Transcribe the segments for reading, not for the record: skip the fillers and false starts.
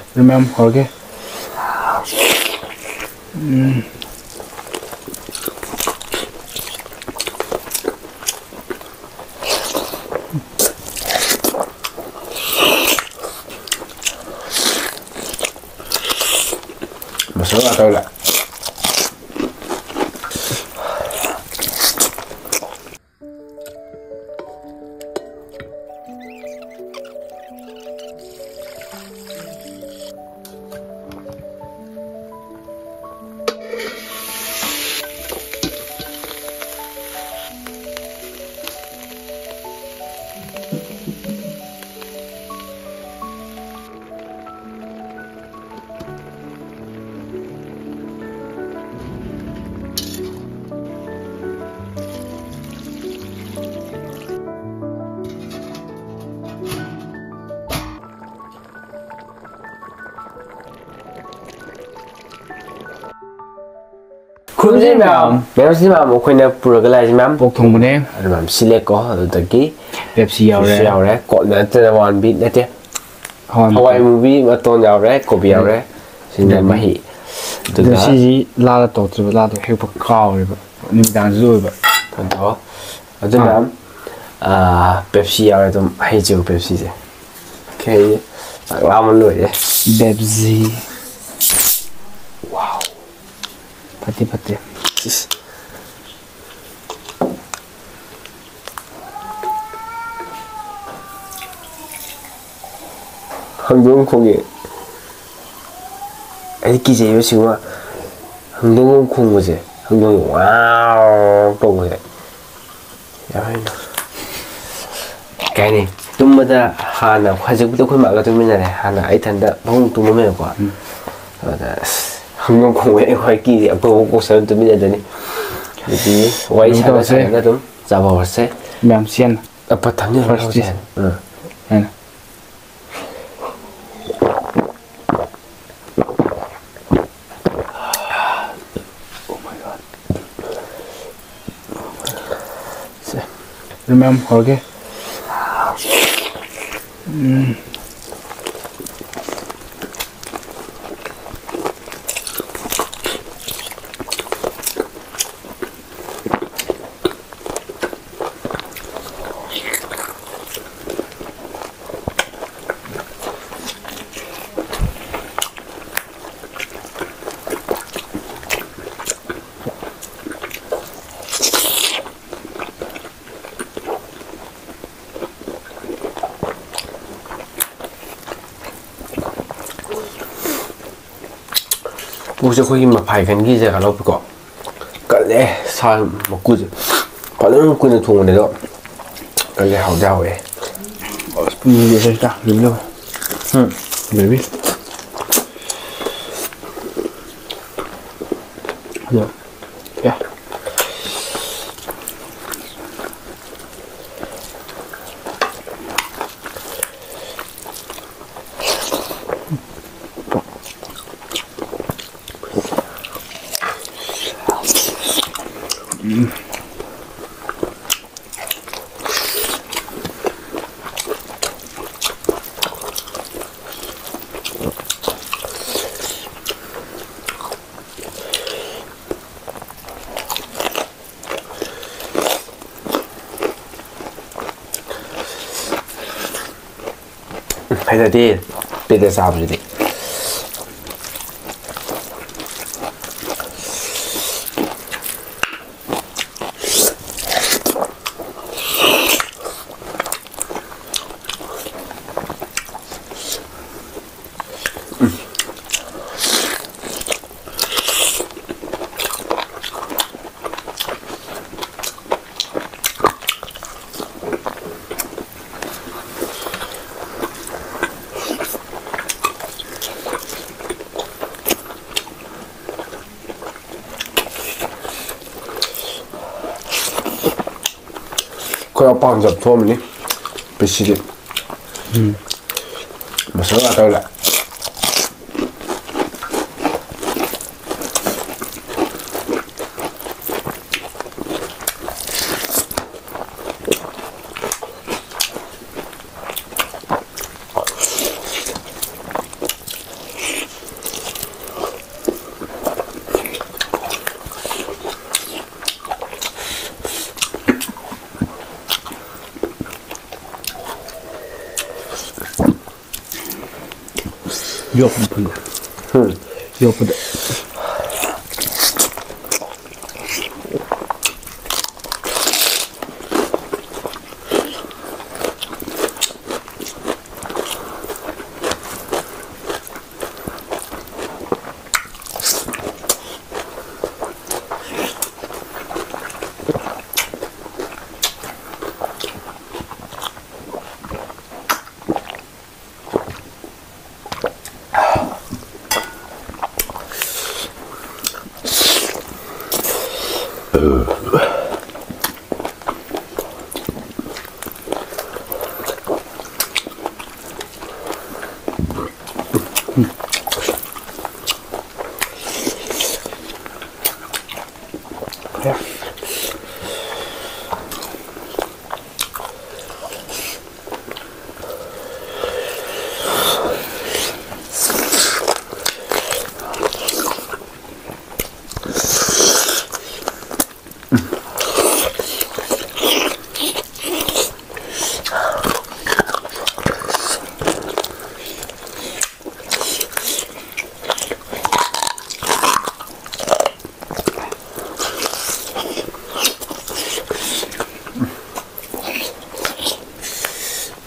그러면 거기 masarap atau enggak? Ma'am, si ma'am, okay na pura-galay si ma'am. Bok thong bune. Ano ma'am, select ko, dagi. Pepsi yaure. Ko na ito na one beat na tiya. Hawaii Hawaii movie, maton yaure, kopi yaure. Sina mahi. Ito si lada to, lada hepa kao riba. Nimidang zuwa ba. Ito. Ito ma'am, Pepsi yaure ito, hay jiyo Pepsi siya. Okay, laman lo eh. Pepsi. Wow. Pati. 항동콩이 애기지 요시구나 항동콩 뭐지 항동이 와우 또 뭐지 야이나 cái tum mà Hana 화제부터 그 말가 되면은 Hana 아이탄다 방금 또 뭐면 거 항동콩에 화기 아빠 사람 되면은 jadi wai sana saya tum 잡아봤어 Ma'am sian. 아빠 당연히 First is. Ano. Remember 거기 Buổi khuya mà phải gần ghi ra cả lâu có cả lẽ sao mà cứ có những cái thùng này đó cả lẽ hậu đau ấy Spoon dia dah dulu. Baby. Ya. Ya. phải là đi bây giờ sao rồi đi 그냥 빵 잡토면이 비시리 무슨 아까울라 ꯌꯣꯛꯄꯗ ꯐꯨꯜꯂꯦ. ꯌꯣꯛꯄꯗ.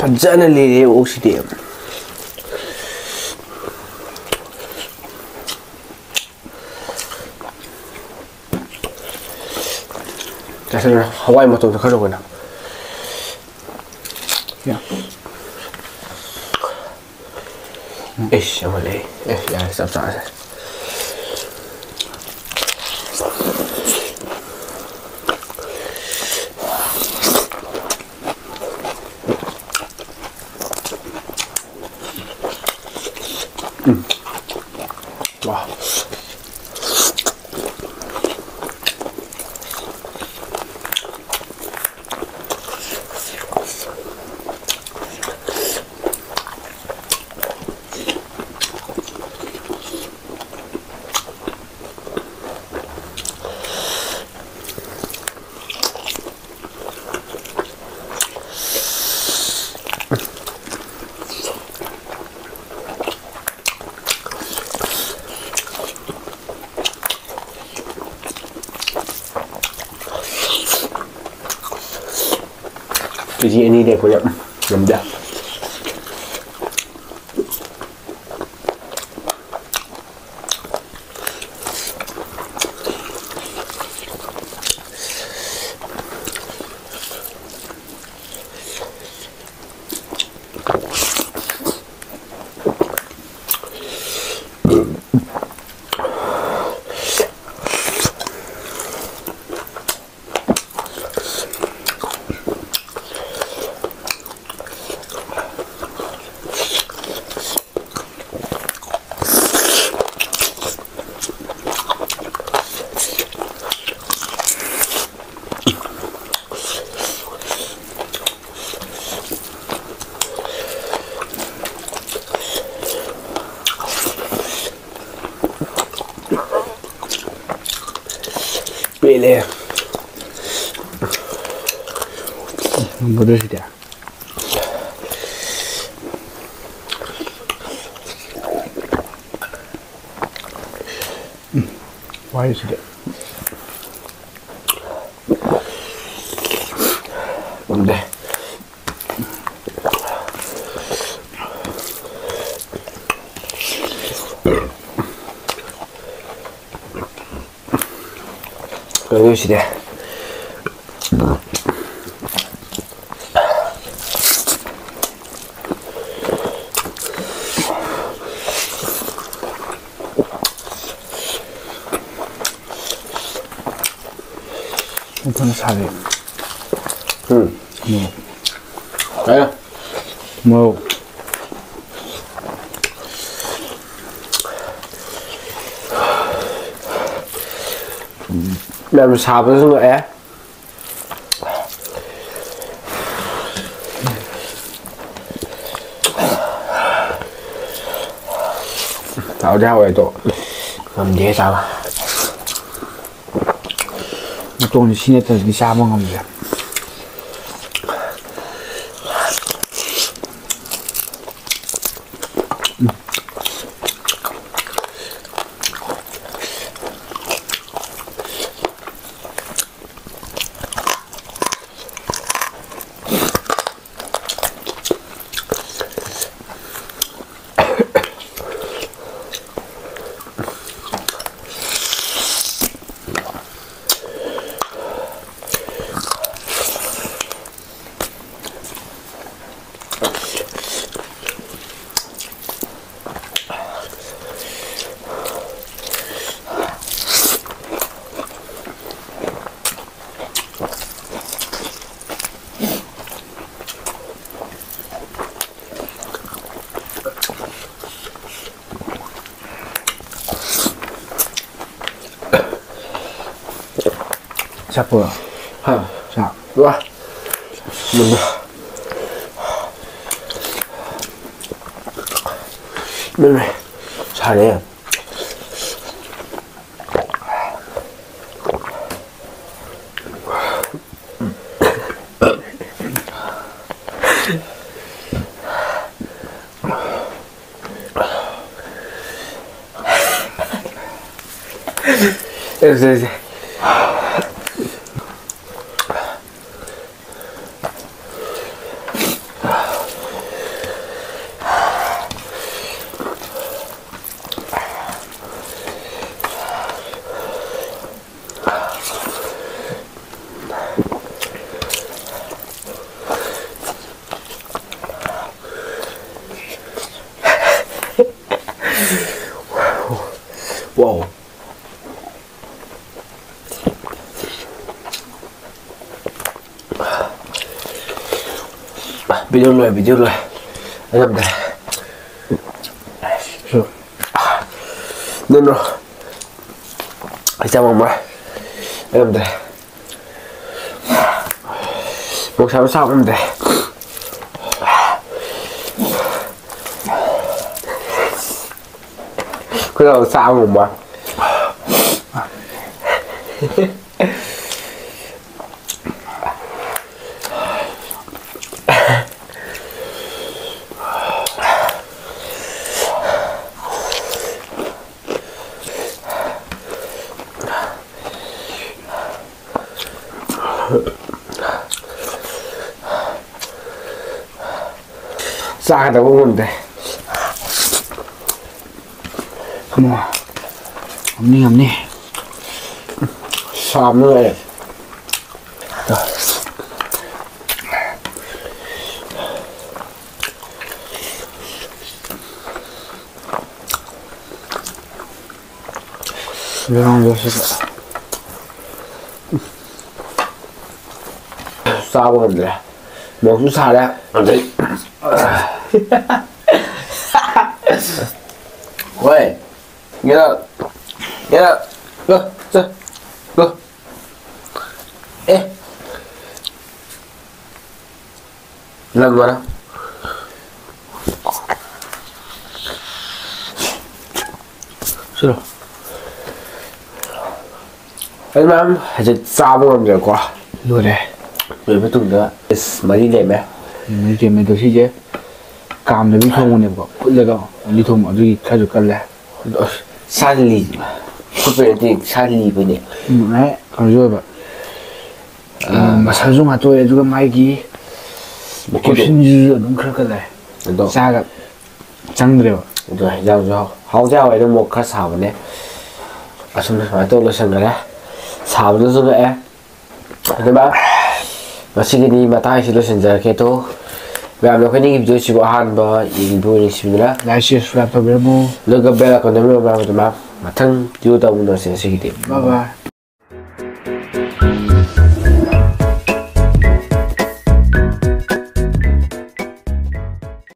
फजन ले oxide कैसे हवाई मतों तो खड़ो ना या इश अमले यार सब साथ है वाह ini deh punya lembah Pele. Bodoh sih dia. Why is it? Udah. Bagus dia. Bukan sari. Mau. Ayo. Mau. Làm sao với người ấy tạo ra vậy tổ làm dễ sao nó trông thì xin từ đi xa mà không được 잡고요. 자, 와, 뭔가. 멜멜 잘해. 이제 와우. 비디오 rồi anh làm đây nên rồi anh chào mừng anh làm đây một sáng sau em đây cái đầu sao mừng mà 싸가다 보는데 뭐 없니 싸움은 왜 이런 것이 싸우는데 뭐 사래 안돼 왜 얘나 에 làm gì đó 싫어 하지만 이제 싸우면 될 거야 그래 왜 배뚱다 많이 내매 이제 매도 시제 감도 비통오네고 꿀레가 리통 어디 가져 갈래 살리 그배디 살리 보니 네 그러죠 봐 마사주 마토에 주가 마이기 신주 너무 그럴 거래 너 자가 장들어 rồi giao hậu giao ấy là một cái xào này à xong rồi tôi là sừng rồi đấy xào nó rồi đấy thế ba và xin cái đi mà tay xin lo sừng giờ cái tôi và nó cái này video chỉ có han và in video này xin nữa lại share subscribe cho bemo lúc gặp bé là còn nhớ vào mà thân yêu tông nó sẽ xin cái bye bye